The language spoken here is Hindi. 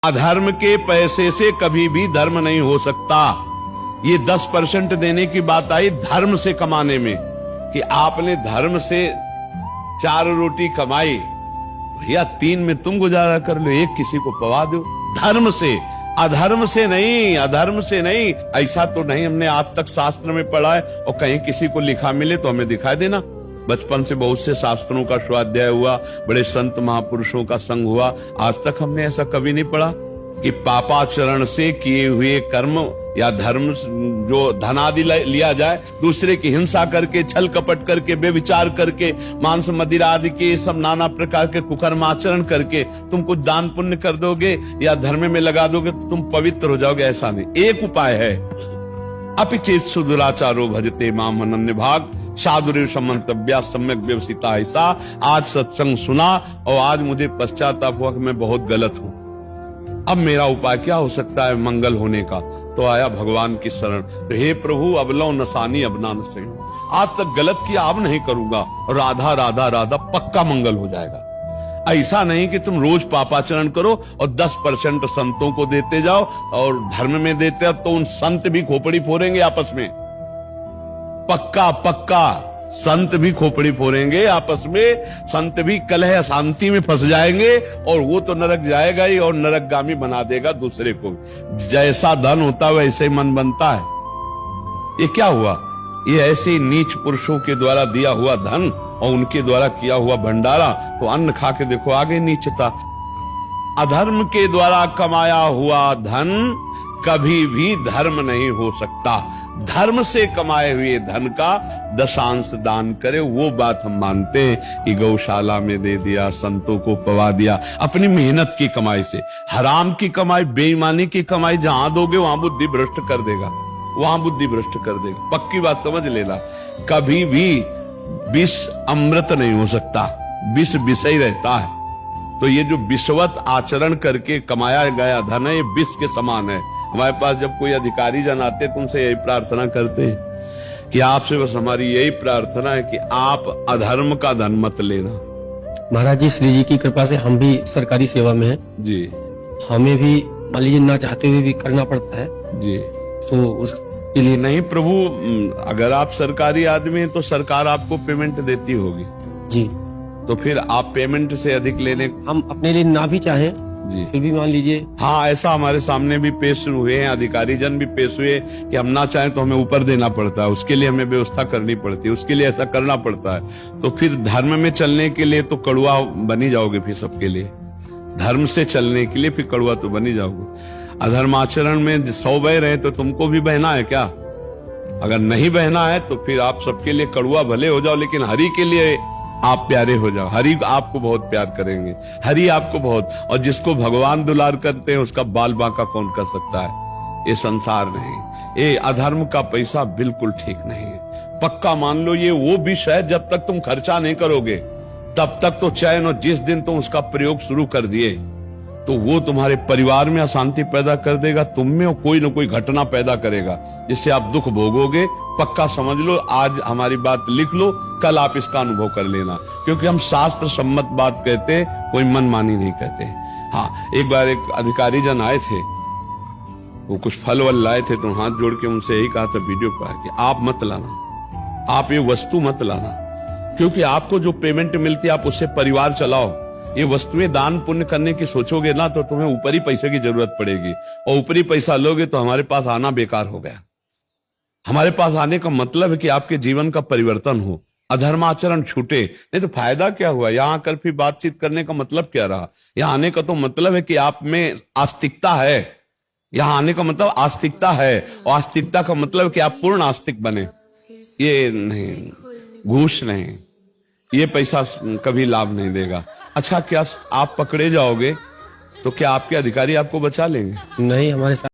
अधर्म के पैसे से कभी भी धर्म नहीं हो सकता। ये 10% देने की बात आई धर्म से कमाने में, कि आपने धर्म से 4 रोटी कमाई, भैया 3 में तुम गुजारा कर लो, 1 किसी को पवा दो। धर्म से, अधर्म से नहीं, अधर्म से नहीं। ऐसा तो नहीं हमने आज तक शास्त्र में पढ़ा है, और कहीं किसी को लिखा मिले तो हमें दिखाई देना। बचपन से बहुत से शास्त्रों का स्वाध्याय हुआ, बड़े संत महापुरुषों का संग हुआ, आज तक हमने ऐसा कभी नहीं पढ़ा कि पापाचरण से किए हुए कर्म या धर्म जो धनादि लिया जाए, दूसरे की हिंसा करके, छल कपट करके, बेविचार करके, मांस मदिरा आदि के सब नाना प्रकार के कुकर्माचरण करके तुम कुछ दान पुण्य कर दोगे या धर्म में लगा दोगे तो तुम पवित्र हो जाओगे, ऐसा नहीं। एक उपाय है, अपिचेत सुदुराचारो भजते माम अनन्य भाग साधुरेव समंतव्या सम्यक व्यवसिता। ऐसा आज सत्संग सुना और आज मुझे पश्चाताप हुआ कि मैं बहुत गलत हूं। अब मेरा उपाय क्या हो सकता है मंगल होने का? तो आया भगवान की शरण। तो हे प्रभु अब लो नसानी अब ना नसे, आज तक गलत किया अब नहीं करूंगा, राधा राधा राधा पक्का मंगल हो जाएगा। ऐसा नहीं कि तुम रोज पापाचरण करो और 10% संतों को देते जाओ और धर्म में देते जाओ, तो उन संत भी खोपड़ी फोड़ेंगे आपस में। पक्का पक्का संत भी खोपड़ी फोड़ेंगे आपस में, संत भी कलह शांति में फंस जाएंगे और वो तो नरक जाएगा ही और नरकगामी बना देगा दूसरे को। जैसा धन होता है वैसे ही मन बनता है। ये क्या हुआ? ये ऐसे नीच पुरुषों के द्वारा दिया हुआ धन और उनके द्वारा किया हुआ भंडारा, तो अन्न खा के देखो आगे नीचता। अधर्म के द्वारा कमाया हुआ धन कभी भी धर्म नहीं हो सकता। धर्म से कमाए हुए धन का 10% दान करे, वो बात हम मानते हैं कि गौशाला में दे दिया, संतों को पवा दिया, अपनी मेहनत की कमाई से। हराम की कमाई, बेईमानी की कमाई जहां दोगे वहां बुद्धि भ्रष्ट कर देगा, वहां बुद्धि भ्रष्ट कर देगा। पक्की बात समझ लेना। कभी भी विष अमृत नहीं हो सकता, विष विष ही रहता है। तो ये जो विषवत आचरण करके कमाया गया धन है, ये विष के समान है। हमारे पास जब कोई अधिकारी जन आते तो उनसे यही प्रार्थना करते हैं कि आपसे बस हमारी यही प्रार्थना है कि आप अधर्म का धन मत लेना। महाराज जी, श्री जी की कृपा से हम भी सरकारी सेवा में हैं जी, हमें भी मान लीजिए ना चाहते हुए भी करना पड़ता है जी। तो उसके लिए नहीं प्रभु, अगर आप सरकारी आदमी हैं तो सरकार आपको पेमेंट देती होगी जी, तो फिर आप पेमेंट से अधिक लेने, हम अपने लिए ना भी चाहें जी, फिर भी मान लीजिए। हाँ, ऐसा हमारे सामने भी पेश हुए हैं, अधिकारी जन भी पेश हुए कि हम ना चाहें तो हमें ऊपर देना पड़ता है, उसके लिए हमें व्यवस्था करनी पड़ती है, उसके लिए ऐसा करना पड़ता है। तो फिर धर्म में चलने के लिए तो कड़ुआ बनी जाओगे, फिर सबके लिए धर्म से चलने के लिए फिर कड़ुआ तो बनी जाओगे। अधर्माचरण में 100 बह रहे तो तुमको भी बहना है क्या? अगर नहीं बहना है तो फिर आप सबके लिए कड़ुआ भले हो जाओ, लेकिन हरि के लिए आप प्यारे हो जाओ। हरि आपको बहुत प्यार करेंगे, हरि आपको बहुत, और जिसको भगवान दुलार करते हैं उसका बाल बांका कौन कर सकता है? ये संसार नहीं। ये अधर्म का पैसा बिल्कुल ठीक नहीं है। पक्का मान लो ये वो विष है, जब तक तुम खर्चा नहीं करोगे तब तक तो चैन, और जिस दिन तुम उसका प्रयोग शुरू कर दिए तो वो तुम्हारे परिवार में अशांति पैदा कर देगा, तुम में कोई ना कोई घटना पैदा करेगा जिससे आप दुख भोगोगे। पक्का समझ लो, आज हमारी बात लिख लो, कल आप इसका अनुभव कर लेना, क्योंकि हम शास्त्र सम्मत बात कहते हैं, कोई मनमानी नहीं कहते। हाँ, एक बार एक अधिकारी जन आए थे, वो कुछ फल वल लाए थे, तो हाथ जोड़ के उनसे यही कहा था वीडियो पर कि आप मत लाना, आप ये वस्तु मत लाना, क्योंकि आपको जो पेमेंट मिलती है आप उससे परिवार चलाओ। ये वस्तुएं दान पुण्य करने की सोचोगे ना तो तुम्हें ऊपरी पैसे की जरूरत पड़ेगी, और ऊपरी पैसा लोगे तो हमारे पास आना बेकार हो गया। हमारे पास आने का मतलब है कि आपके जीवन का परिवर्तन हो, अधर्माचरण छूटे, नहीं तो फायदा क्या हुआ? यहाँ आकर फिर बातचीत करने का मतलब क्या रहा? यहाँ आने का तो मतलब है कि आप में आस्तिकता है। यहाँ आने का मतलब आस्तिकता है, और आस्तिकता का मतलब कि आप पूर्ण आस्तिक बने। ये नहीं, घूस नहीं, ये पैसा कभी लाभ नहीं देगा। अच्छा, क्या आप पकड़े जाओगे तो क्या आपके अधिकारी आपको बचा लेंगे? नहीं, हमारे साथ